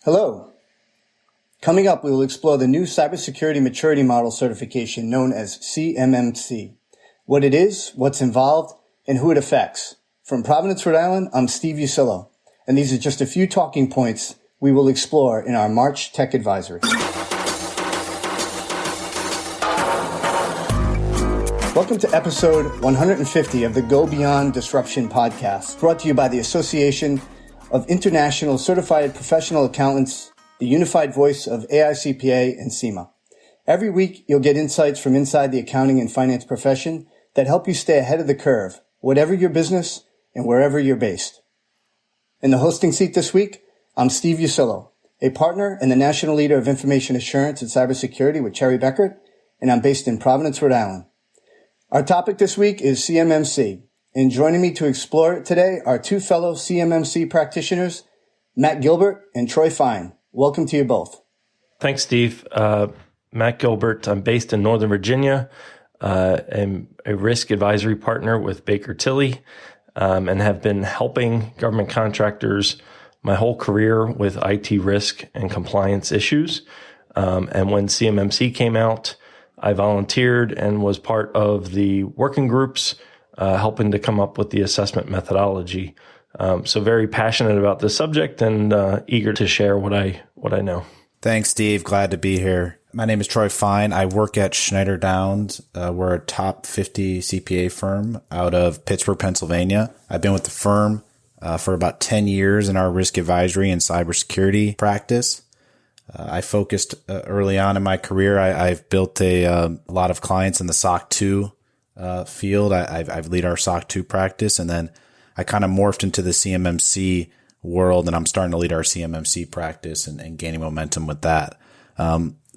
Hello. Coming up, we will explore the new Cybersecurity Maturity Model certification known as CMMC. What it is, what's involved, and who it affects. From Providence, Rhode Island, I'm Steve Ursillo, and these are just a few talking points we will explore in our March Tech Advisory. Welcome to episode 150 of the Go Beyond Disruption podcast, brought to you by the Association of International Certified Professional Accountants, the unified voice of AICPA and CIMA. Every week, you'll get insights from inside the accounting and finance profession that help you stay ahead of the curve, whatever your business and wherever you're based. In the hosting seat this week, I'm Steve Ursillo, a partner and the national leader of information assurance and cybersecurity with Cherry Beckert, and I'm based in Providence, Rhode Island. Our topic this week is CMMC, and joining me to explore it today are two fellow CMMC practitioners, Matt Gilbert and Troy Fine. Welcome to you both. Thanks, Steve. Matt Gilbert. I'm based in Northern Virginia. I'm a risk advisory partner with Baker Tilly, and have been helping government contractors my whole career with IT risk and compliance issues. And when CMMC came out, I volunteered and was part of the working groups, helping to come up with the assessment methodology. So very passionate about this subject and eager to share what I know. Thanks, Steve. Glad to be here. My name is Troy Fine. I work at Schneider Downs. We're a top 50 CPA firm out of Pittsburgh, Pennsylvania. I've been with the firm for about 10 years in our risk advisory and cybersecurity practice. I focused early on in my career. I've built a lot of clients in the SOC 2 field. I've lead our SOC 2 practice, and then I kind of morphed into the CMMC world, and I'm starting to lead our CMMC practice and gaining momentum with that.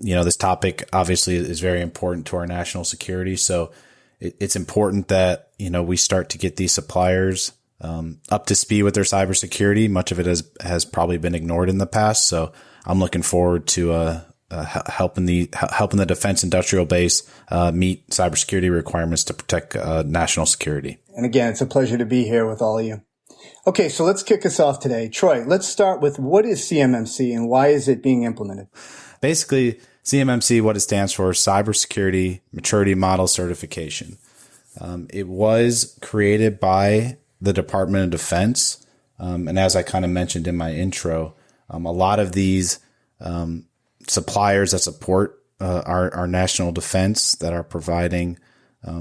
This topic obviously is very important to our national security. So it's important that, we start to get these suppliers up to speed with their cybersecurity. Much of it has probably been ignored in the past. So I'm looking forward to helping the defense industrial base meet cybersecurity requirements to protect national security. And again, it's a pleasure to be here with all of you. Okay, so let's kick us off today. Troy, let's start with what is CMMC and why is it being implemented? Basically, CMMC, what it stands for, Cybersecurity Maturity Model Certification. It was created by the Department of Defense. And as I kind of mentioned in my intro, a lot of these suppliers that support our national defense, that are providing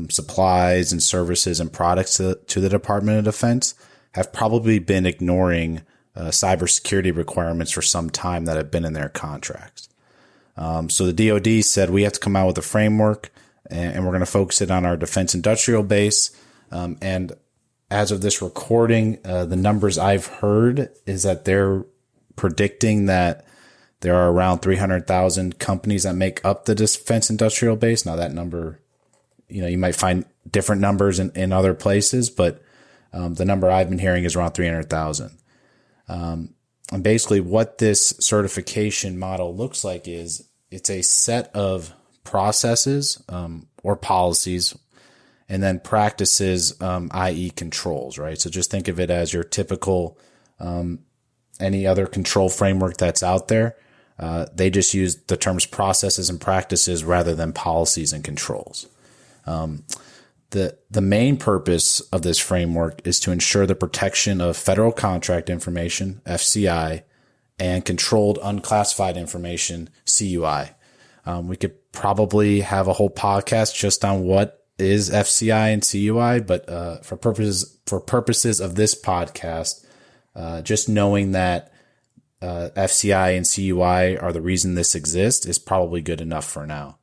supplies and services and products to the Department of Defense, have probably been ignoring cybersecurity requirements for some time that have been in their contracts. So the DoD said we have to come out with a framework, and we're going to focus it on our defense industrial base. And as of this recording, the numbers I've heard is that they're predicting that there are around 300,000 companies that make up the defense industrial base. Now that number, you might find different numbers in other places, but the number I've been hearing is around 300,000. And basically what this certification model looks like is it's a set of processes or policies, and then practices, i.e. controls, right? So just think of it as your typical any other control framework that's out there. They just use the terms processes and practices rather than policies and controls. The main purpose of this framework is to ensure the protection of federal contract information, FCI, and controlled unclassified information, CUI. We could probably have a whole podcast just on what is FCI and CUI, but for purposes of this podcast, just knowing that FCI and CUI are the reason this exists is probably good enough for now.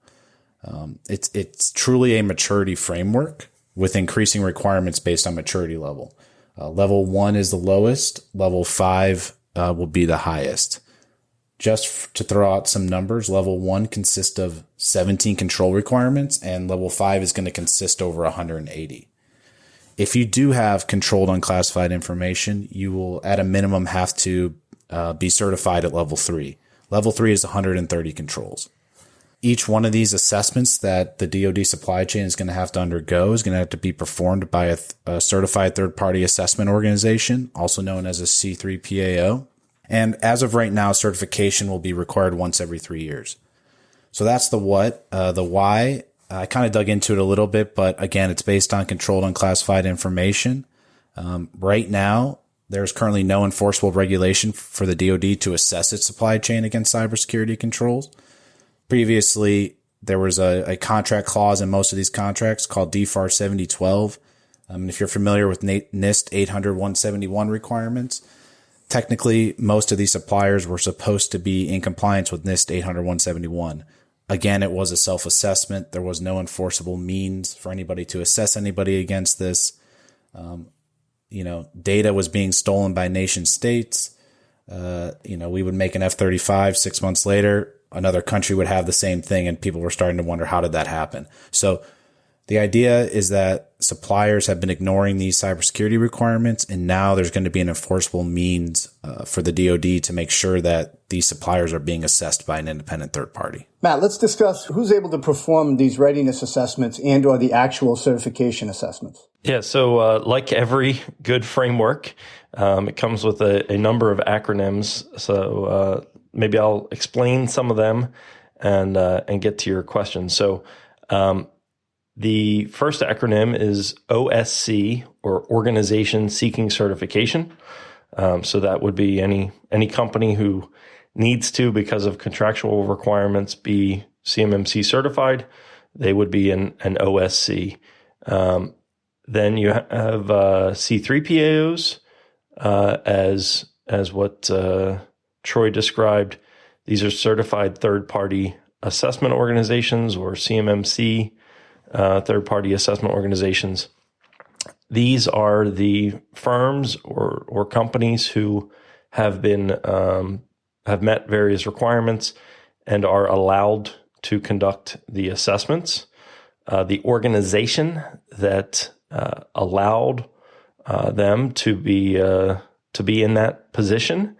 It's truly a maturity framework with increasing requirements based on maturity level. Level 1 is the lowest. Level 5 will be the highest. Just to throw out some numbers, level 1 consists of 17 control requirements, and level 5 is going to consist over 180. If you do have controlled unclassified information, you will at a minimum have to be certified at level 3. Level 3 is 130 controls. Each one of these assessments that the DoD supply chain is going to have to undergo is going to have to be performed by a certified third-party assessment organization, also known as a C3PAO. And as of right now, certification will be required once every 3 years. So that's the what. The why, I kind of dug into it a little bit, but again, it's based on controlled unclassified information. Right now, there's currently no enforceable regulation for the DoD to assess its supply chain against cybersecurity controls. Previously, there was a contract clause in most of these contracts called DFAR 7012. And if you're familiar with NIST 800-171 requirements, technically, most of these suppliers were supposed to be in compliance with NIST 800-171. Again, it was a self-assessment. There was no enforceable means for anybody to assess anybody against this. Data was being stolen by nation states. We would make an F-35 6 months later. Another country would have the same thing, and people were starting to wonder, how did that happen? So the idea is that suppliers have been ignoring these cybersecurity requirements, and now there's going to be an enforceable means for the DoD to make sure that these suppliers are being assessed by an independent third party. Matt, let's discuss who's able to perform these readiness assessments and or the actual certification assessments. Yeah, so like every good framework, it comes with a number of acronyms. So maybe I'll explain some of them and get to your question. So the first acronym is OSC, or Organization Seeking Certification. So that would be any company who needs to, because of contractual requirements, be CMMC certified. They would be an OSC. Then you have C3PAOs, as what Troy described. These are certified third-party assessment organizations, or CMMC third-party assessment organizations. These are the firms or companies who have been have met various requirements and are allowed to conduct the assessments. The organization that allowed them to be in that position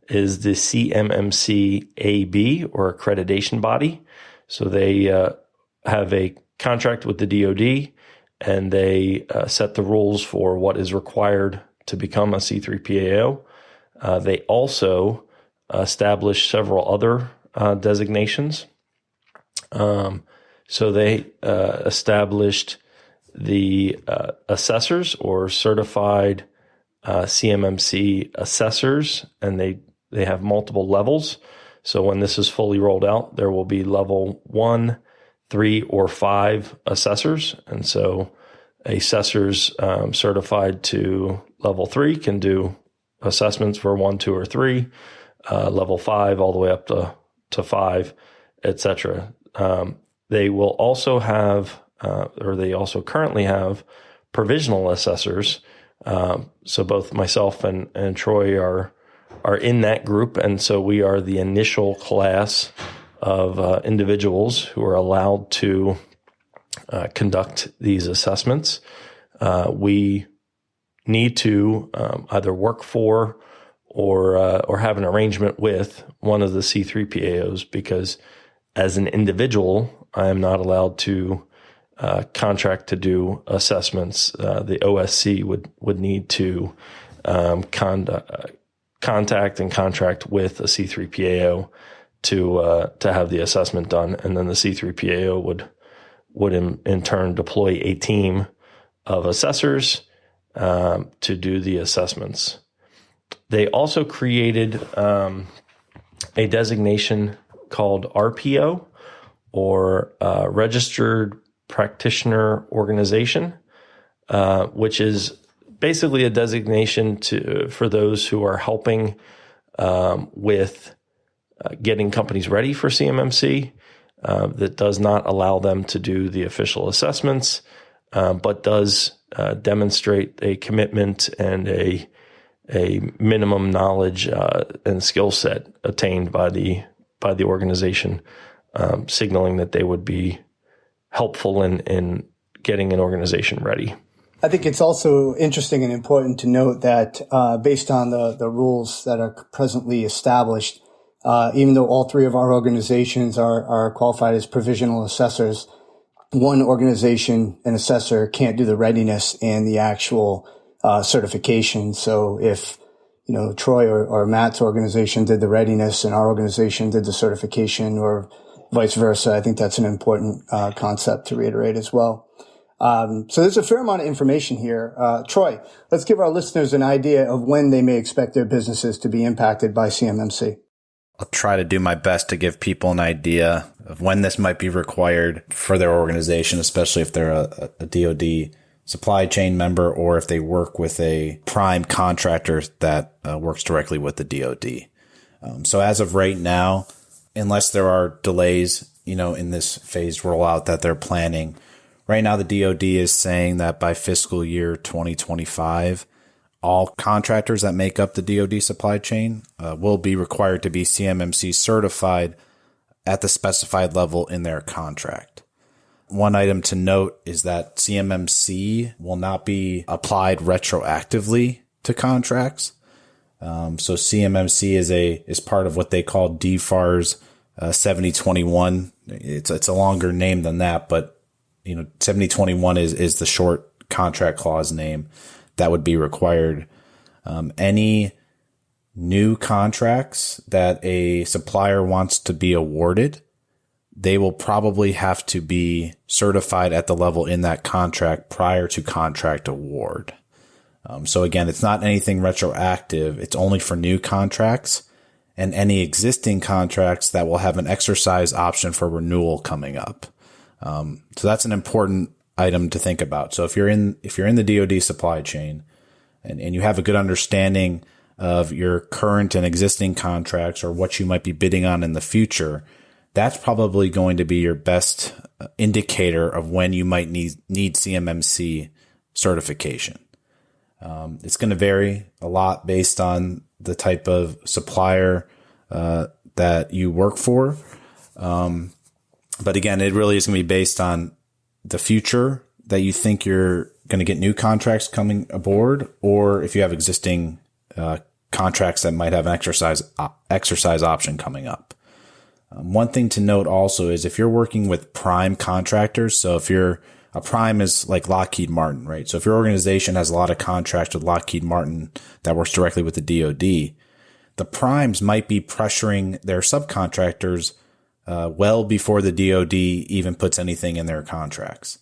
is the CMMC AB, or accreditation body. So they have a contract with the DoD, and they set the rules for what is required to become a C3PAO. They also establish several other designations. So they established the assessors, or certified CMMC assessors, and they have multiple levels. So when this is fully rolled out, there will be level 1, 3, or 5 assessors. And so assessors certified to level 3 can do assessments for 1, 2, or 3, level 5 all the way up to 5, etc. They will also have, or they also currently have, provisional assessors. So both myself and Troy are in that group, and so we are the initial class of individuals who are allowed to conduct these assessments. We need to either work for or have an arrangement with one of the C3PAOs, because as an individual, I am not allowed to contract to do assessments. The OSC would need to contact and contract with a C3PAO to have the assessment done, and then the C3PAO would in turn deploy a team of assessors to do the assessments. They also created a designation called RPO, or Registered Practitioner Organization, which is basically a designation for those who are helping with getting companies ready for CMMC, that does not allow them to do the official assessments, but does demonstrate a commitment and a minimum knowledge and skill set attained by the organization, signaling that they would be helpful in getting an organization ready. I think it's also interesting and important to note that based on the rules that are presently established, even though all three of our organizations are qualified as provisional assessors, one organization, an assessor, can't do the readiness and the actual certification. So if Troy or Matt's organization did the readiness and our organization did the certification, or vice versa. I think that's an important concept to reiterate as well. So there's a fair amount of information here. Troy, let's give our listeners an idea of when they may expect their businesses to be impacted by CMMC. I'll try to do my best to give people an idea of when this might be required for their organization, especially if they're a DoD supply chain member or if they work with a prime contractor that works directly with the DoD. So as of right now, unless there are delays, in this phased rollout that they're planning, right now the DoD is saying that by fiscal year 2025, all contractors that make up the DoD supply chain will be required to be CMMC certified at the specified level in their contract. One item to note is that CMMC will not be applied retroactively to contracts. So CMMC is part of what they call DFARS 7021. It's a longer name than that, but 7021 is the short contract clause name that would be required. Any new contracts that a supplier wants to be awarded, they will probably have to be certified at the level in that contract prior to contract award. So again, it's not anything retroactive. It's only for new contracts and any existing contracts that will have an exercise option for renewal coming up. So that's an important item to think about. So if you're in the DoD supply chain and you have a good understanding of your current and existing contracts or what you might be bidding on in the future, that's probably going to be your best indicator of when you might need CMMC certification. It's going to vary a lot based on the type of supplier that you work for. But again, it really is going to be based on the future that you think you're going to get new contracts coming aboard, or if you have existing contracts that might have an exercise option coming up. One thing to note also is if you're working with prime contractors, so if a prime is like Lockheed Martin, right? So if your organization has a lot of contracts with Lockheed Martin that works directly with the DoD, the primes might be pressuring their subcontractors well before the DoD even puts anything in their contracts.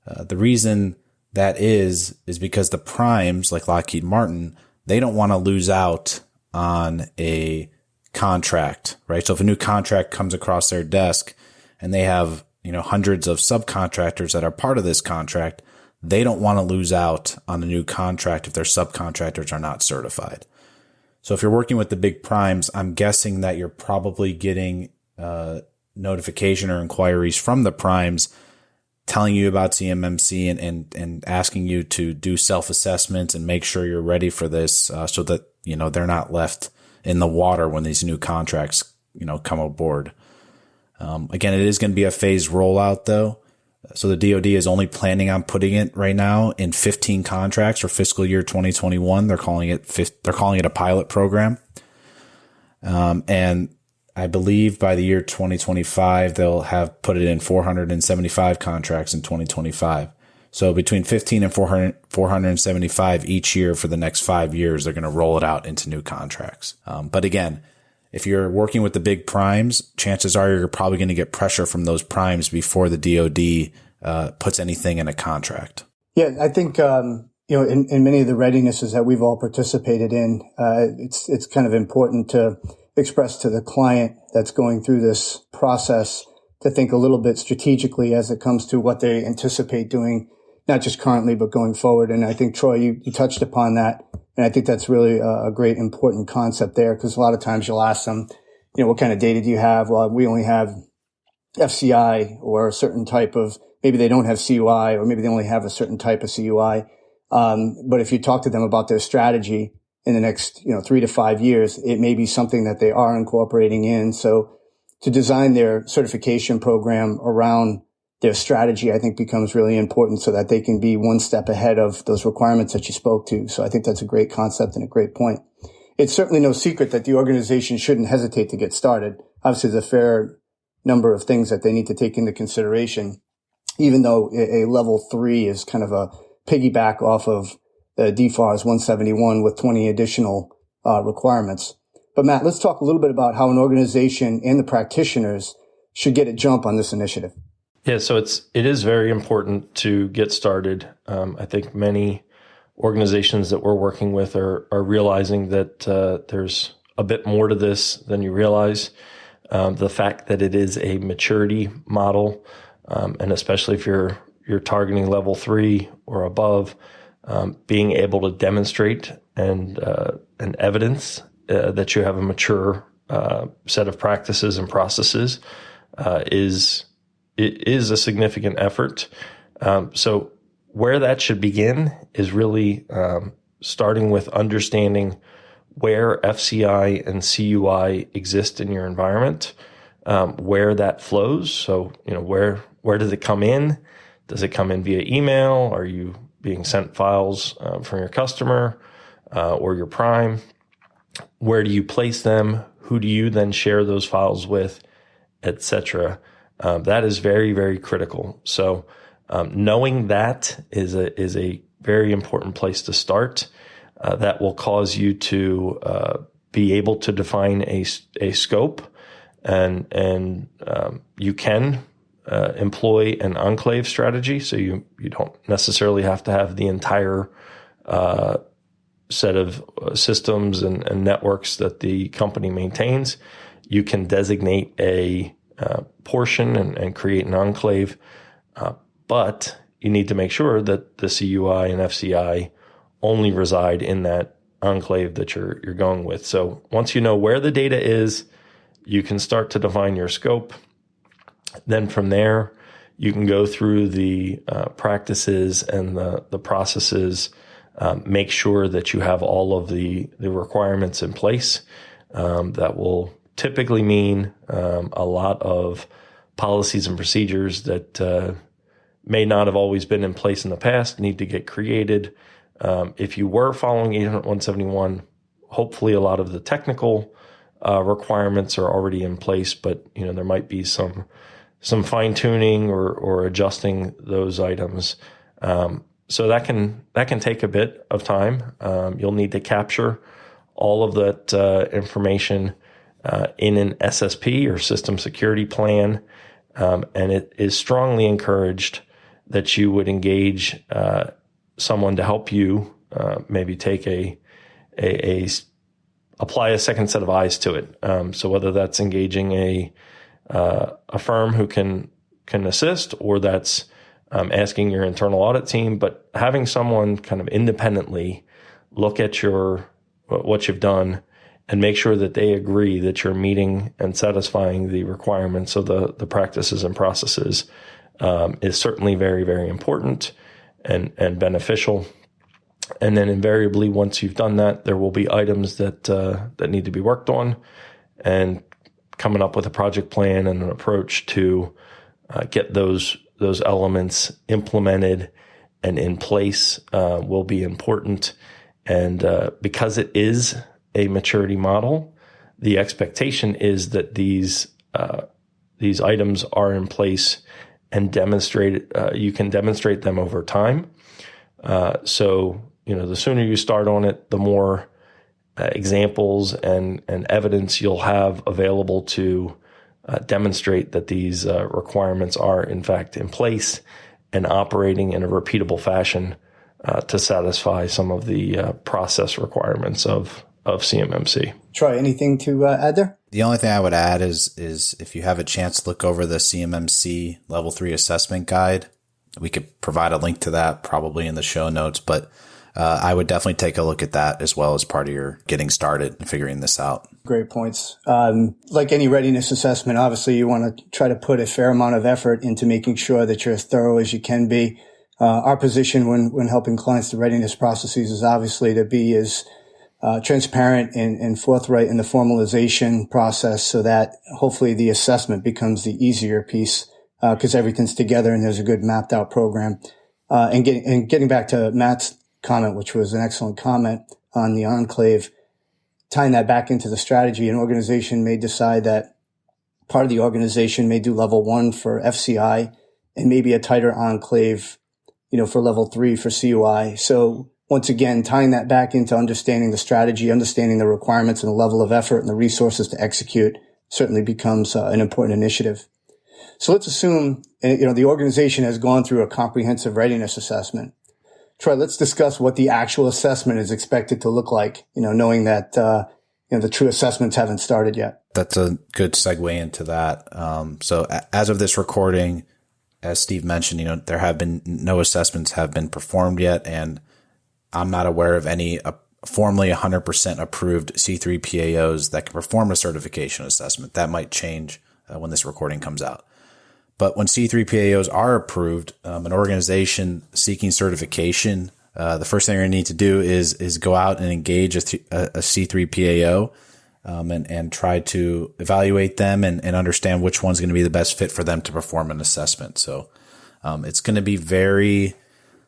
The reason that is because the primes, like Lockheed Martin, they don't want to lose out on a contract, right? So if a new contract comes across their desk and they have, hundreds of subcontractors that are part of this contract, they don't want to lose out on a new contract if their subcontractors are not certified. So if you're working with the big primes, I'm guessing that you're probably getting notification or inquiries from the primes telling you about CMMC and asking you to do self-assessments and make sure you're ready for this so that, they're not left in the water when these new contracts, come aboard. Again, it is going to be a phased rollout though. So the DoD is only planning on putting it right now in 15 contracts for fiscal year 2021. They're calling it a pilot program. And I believe by the year 2025, they'll have put it in 475 contracts in 2025. So between 15 and 475 each year for the next 5 years, they're going to roll it out into new contracts. But again, if you're working with the big primes, chances are you're probably going to get pressure from those primes before the DoD puts anything in a contract. Yeah, I think in many of the readinesses that we've all participated in, it's kind of important to express to the client that's going through this process to think a little bit strategically as it comes to what they anticipate doing, not just currently, but going forward. And I think, Troy, you touched upon that. And I think that's really a great important concept there, because a lot of times you'll ask them, what kind of data do you have? Well, we only have FCI or a certain type of, maybe they don't have CUI, or maybe they only have a certain type of CUI. But if you talk to them about their strategy in the next, 3 to 5 years, it may be something that they are incorporating in. So to design their certification program around their strategy, I think, becomes really important so that they can be one step ahead of those requirements that you spoke to. So I think that's a great concept and a great point. It's certainly no secret that the organization shouldn't hesitate to get started. Obviously, there's a fair number of things that they need to take into consideration, even though a level 3 is kind of a piggyback off of the DFARS 171 with 20 additional requirements. But Matt, let's talk a little bit about how an organization and the practitioners should get a jump on this initiative. Yeah, so it is very important to get started. I think many organizations that we're working with are realizing that there's a bit more to this than you realize. The fact that it is a maturity model, and especially if you're targeting level 3 or above, being able to demonstrate and evidence that you have a mature set of practices and processes is a significant effort. So where that should begin is really starting with understanding where FCI and CUI exist in your environment, where that flows. So, where does it come in? Does it come in via email? Are you being sent files from your customer or your prime? Where do you place them? Who do you then share those files with, etc.? That is very, very critical. So knowing that is a very important place to start. That will cause you to be able to define a scope, and you can employ an enclave strategy. So you don't necessarily have to have the entire set of systems and networks that the company maintains. You can designate a portion and create an enclave, but you need to make sure that the CUI and FCI only reside in that enclave that you're going with. So once you know where the data is, you can start to define your scope. Then from there, you can go through the practices and the processes, make sure that you have all of the requirements in place. That will typically mean a lot of policies and procedures that may not have always been in place in the past, need to get created. If you were following 800-171, hopefully a lot of the technical requirements are already in place, but there might be some fine tuning or adjusting those items. So that can take a bit of time. You'll need to capture all of that information in an SSP or system security plan, and it is strongly encouraged that you would engage someone to help you maybe take apply a second set of eyes to it. So whether that's engaging a firm who can assist, or that's asking your internal audit team, but having someone kind of independently look at what you've done and make sure that they agree that you're meeting and satisfying the requirements of the practices and processes is certainly very, very important and beneficial. And then invariably, once you've done that, there will be items that need to be worked on, and coming up with a project plan and an approach to get those elements implemented and in place will be important. And because it is a maturity model, the expectation is that these items are in place and you can demonstrate them over time. So the sooner you start on it, the more examples and evidence you'll have available to demonstrate that these requirements are in fact in place and operating in a repeatable fashion to satisfy some of the process requirements of CMMC. Troy, anything to add there? The only thing I would add is if you have a chance to look over the CMMC Level 3 Assessment Guide, we could provide a link to that probably in the show notes, but I would definitely take a look at that as well as part of your getting started and figuring this out. Great points. Like any readiness assessment, obviously you want to try to put a fair amount of effort into making sure that you're as thorough as you can be. Our position when helping clients through readiness processes is obviously to be as transparent and forthright in the formalization process, so that hopefully the assessment becomes the easier piece because everything's together and there's a good mapped out program. And getting back to Matt's comment, which was an excellent comment on the enclave, tying that back into the strategy, an organization may decide that part of the organization may do level 1 for FCI and maybe a tighter enclave, for level 3 for CUI. So once again, tying that back into understanding the strategy, understanding the requirements and the level of effort and the resources to execute certainly becomes an important initiative. So let's assume, the organization has gone through a comprehensive readiness assessment. Troy, let's discuss what the actual assessment is expected to look like, knowing that, the true assessments haven't started yet. That's a good segue into that. So as of this recording, as Steve mentioned, there have been no assessments have been performed yet, and I'm not aware of any formally 100% approved C3PAOs that can perform a certification assessment. That might change when this recording comes out. But when C3PAOs are approved, an organization seeking certification, the first thing you're going to need to do is go out and engage a C3PAO and try to evaluate them and understand which one's going to be the best fit for them to perform an assessment. So it's going to be very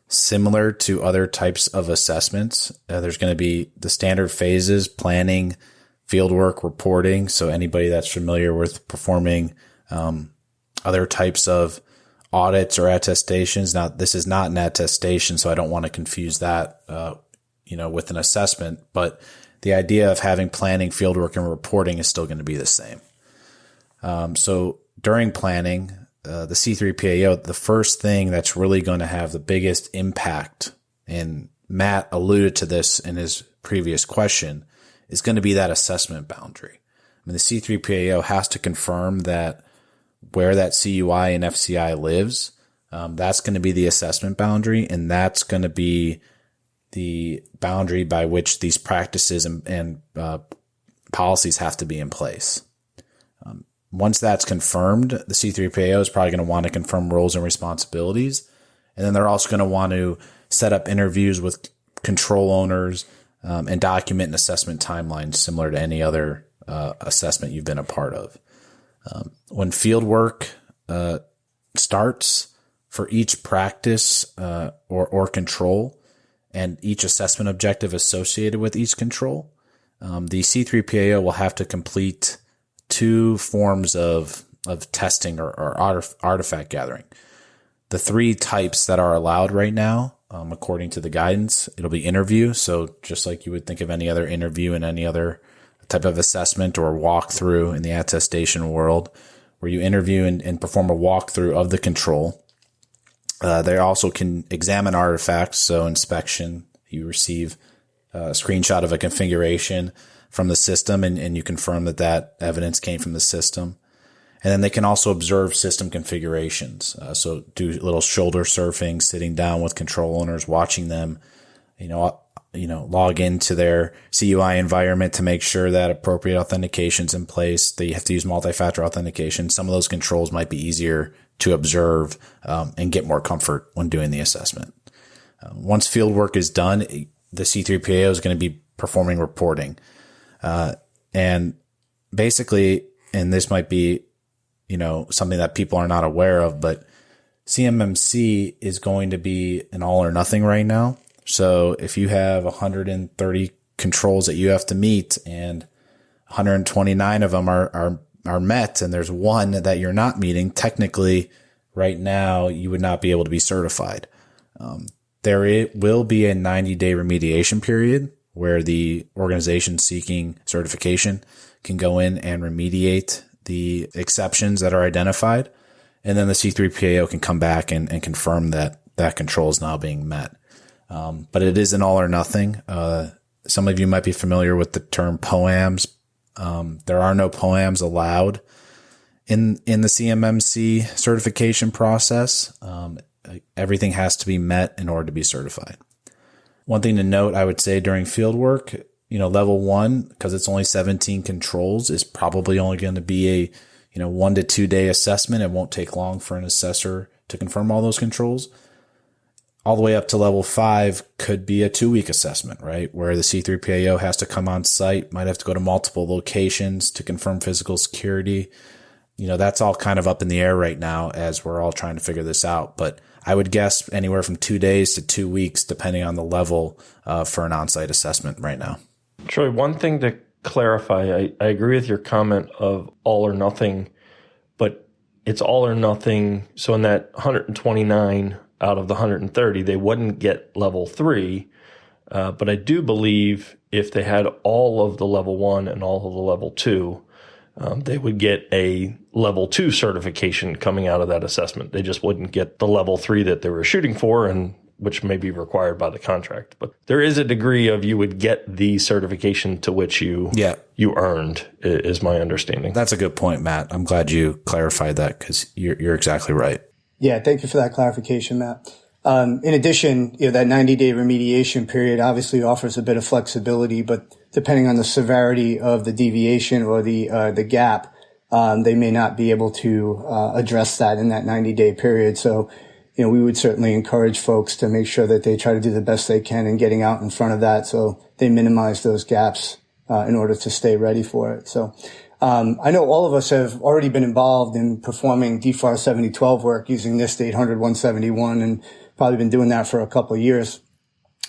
similar to other types of assessments. There's going to be the standard phases: planning, fieldwork, reporting. So anybody that's familiar with performing other types of audits or attestations. Now, this is not an attestation, so I don't want to confuse that, with an assessment. But the idea of having planning, fieldwork, and reporting is still going to be the same. So during planning, the C3PAO, the first thing that's really going to have the biggest impact, and Matt alluded to this in his previous question, is going to be that assessment boundary. I mean, the C3PAO has to confirm that where that CUI and FCI lives, that's going to be the assessment boundary, and that's going to be the boundary by which these practices and policies have to be in place. Once that's confirmed, the C3PAO is probably going to want to confirm roles and responsibilities. And then they're also going to want to set up interviews with control owners and document an assessment timeline similar to any other assessment you've been a part of. When field work starts for each practice or control and each assessment objective associated with each control, the C3PAO will have to complete two forms of testing or artifact gathering. The three types that are allowed right now, according to the guidance, it'll be interview. So just like you would think of any other interview in any other type of assessment or walkthrough in the attestation world, where you interview and perform a walkthrough of the control. They also can examine artifacts. So inspection, you receive a screenshot of a configuration from the system, and you confirm that evidence came from the system. And then they can also observe system configurations. So do a little shoulder surfing, sitting down with control owners, watching them, log into their CUI environment to make sure that appropriate authentication's in place. They have to use multi-factor authentication. Some of those controls might be easier to observe and get more comfort when doing the assessment. Once field work is done, the C3PAO is going to be performing reporting. And basically, and this might be, something that people are not aware of, but CMMC is going to be an all or nothing right now. So if you have 130 controls that you have to meet and 129 of them are met and there's one that you're not meeting, technically right now you would not be able to be certified. There will be a 90-day remediation period where the organization seeking certification can go in and remediate the exceptions that are identified. And then the C3PAO can come back and confirm that that control is now being met. But it is an all or nothing. Some of you might be familiar with the term POAMs. There are no POAMs allowed in the CMMC certification process. Everything has to be met in order to be certified. One thing to note, I would say during field work, level 1, because it's only 17 controls, is probably only going to be a 1 to 2 day assessment. It won't take long for an assessor to confirm all those controls. All the way up to level 5 could be a 2-week assessment, right? Where the C3PAO has to come on site, might have to go to multiple locations to confirm physical security. That's all kind of up in the air right now as we're all trying to figure this out. But I would guess anywhere from 2 days to 2 weeks, depending on the level for an on-site assessment right now. Troy, one thing to clarify, I agree with your comment of all or nothing, but it's all or nothing. So in that 129 out of the 130, they wouldn't get level 3, But I do believe if they had all of the level 1 and all of the level 2, they would get a level 2 certification coming out of that assessment. They just wouldn't get the level 3 that they were shooting for, and which may be required by the contract. But there is a degree of you would get the certification to which you earned, is my understanding. That's a good point, Matt. I'm glad you clarified that, because you're exactly right. Yeah, thank you for that clarification, Matt. In addition, that 90-day remediation period obviously offers a bit of flexibility, but depending on the severity of the deviation or the gap, they may not be able to address that in that 90-day period. So, we would certainly encourage folks to make sure that they try to do the best they can in getting out in front of that, so they minimize those gaps in order to stay ready for it. So, I know all of us have already been involved in performing DFAR 7012 work using NIST 800-171, and probably been doing that for a couple of years.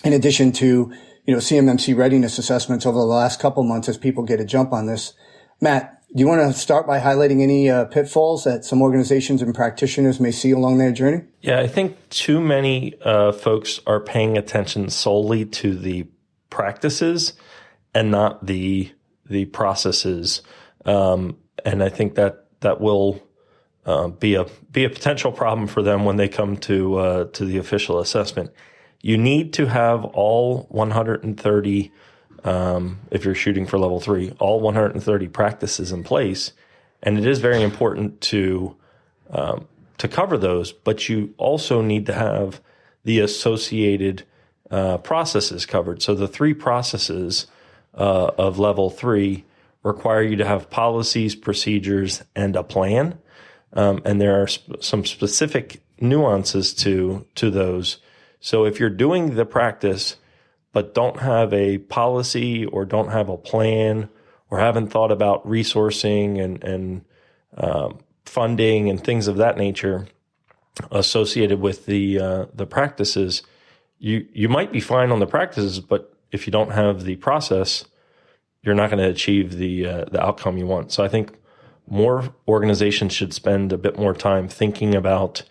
In addition to, CMMC readiness assessments over the last couple months as people get a jump on this. Matt, do you want to start by highlighting any pitfalls that some organizations and practitioners may see along their journey? Yeah, I think too many folks are paying attention solely to the practices and not the processes. And I think that will be a potential problem for them when they come to the official assessment. You need to have all 130, if you're shooting for level 3, all 130 practices in place, and it is very important to cover those. But you also need to have the associated processes covered. So the 3 processes of level 3 require you to have policies, procedures, and a plan. And there are some specific nuances to those. So if you're doing the practice, but don't have a policy or don't have a plan or haven't thought about resourcing and funding and things of that nature associated with the practices, you might be fine on the practices, but if you don't have the process, you're not going to achieve the outcome you want. So I think more organizations should spend a bit more time thinking about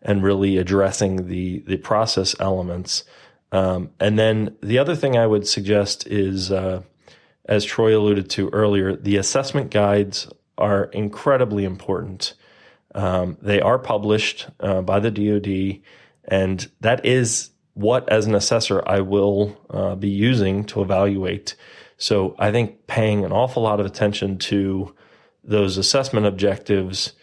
and really addressing the process elements. And then the other thing I would suggest is, as Troy alluded to earlier, the assessment guides are incredibly important. They are published by the DoD, and that is what, as an assessor, I will be using to evaluate. So I think paying an awful lot of attention to those assessment objectives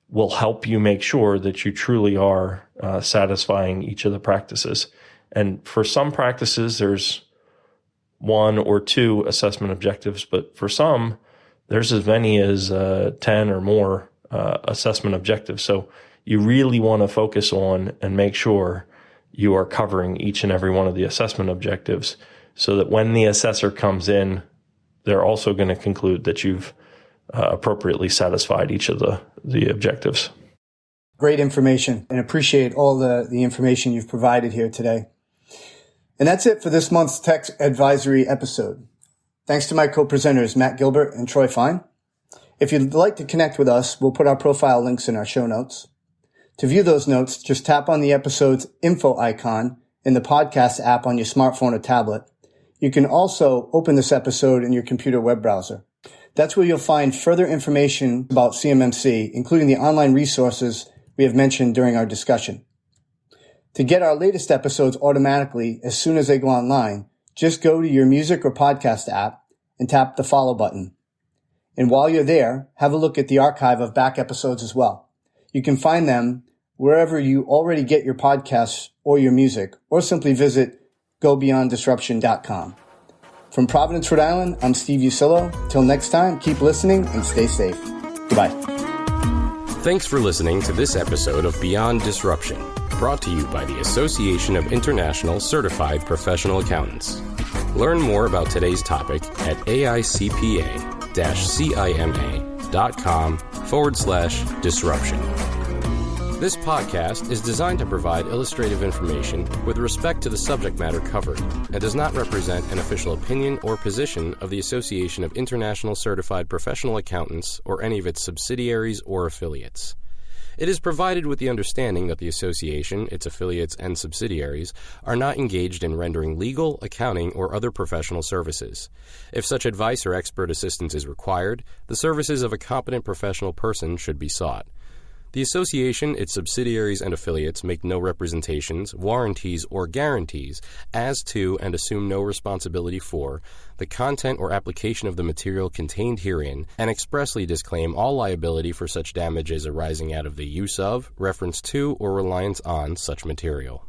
will help you make sure that you truly are satisfying each of the practices. And for some practices, there's 1 or 2 assessment objectives, but for some, there's as many as 10 or more assessment objectives. So you really want to focus on and make sure you are covering each and every one of the assessment objectives, so that when the assessor comes in, they're also going to conclude that you've appropriately satisfied each of the objectives. Great information, and appreciate all the information you've provided here today. And that's it for this month's Tech Advisory episode. Thanks to my co-presenters, Matt Gilbert and Troy Fine. If you'd like to connect with us, we'll put our profile links in our show notes. To view those notes, just tap on the episode's info icon in the podcast app on your smartphone or tablet. You can also open this episode in your computer web browser. That's where you'll find further information about CMMC, including the online resources we have mentioned during our discussion. To get our latest episodes automatically as soon as they go online, just go to your music or podcast app and tap the follow button. And while you're there, have a look at the archive of back episodes as well. You can find them wherever you already get your podcasts or your music, or simply visit gobeyonddisruption.com. From Providence, Rhode Island, I'm Steve Ursillo. Till next time, keep listening and stay safe. Goodbye. Thanks for listening to this episode of Beyond Disruption, brought to you by the Association of International Certified Professional Accountants. Learn more about today's topic at AICPA-CIMA.com/disruption. This podcast is designed to provide illustrative information with respect to the subject matter covered and does not represent an official opinion or position of the Association of International Certified Professional Accountants or any of its subsidiaries or affiliates. It is provided with the understanding that the association, its affiliates, and subsidiaries are not engaged in rendering legal, accounting, or other professional services. If such advice or expert assistance is required, the services of a competent professional person should be sought. The association, its subsidiaries, and affiliates make no representations, warranties, or guarantees as to and assume no responsibility for the content or application of the material contained herein, and expressly disclaim all liability for such damages arising out of the use of, reference to, or reliance on such material.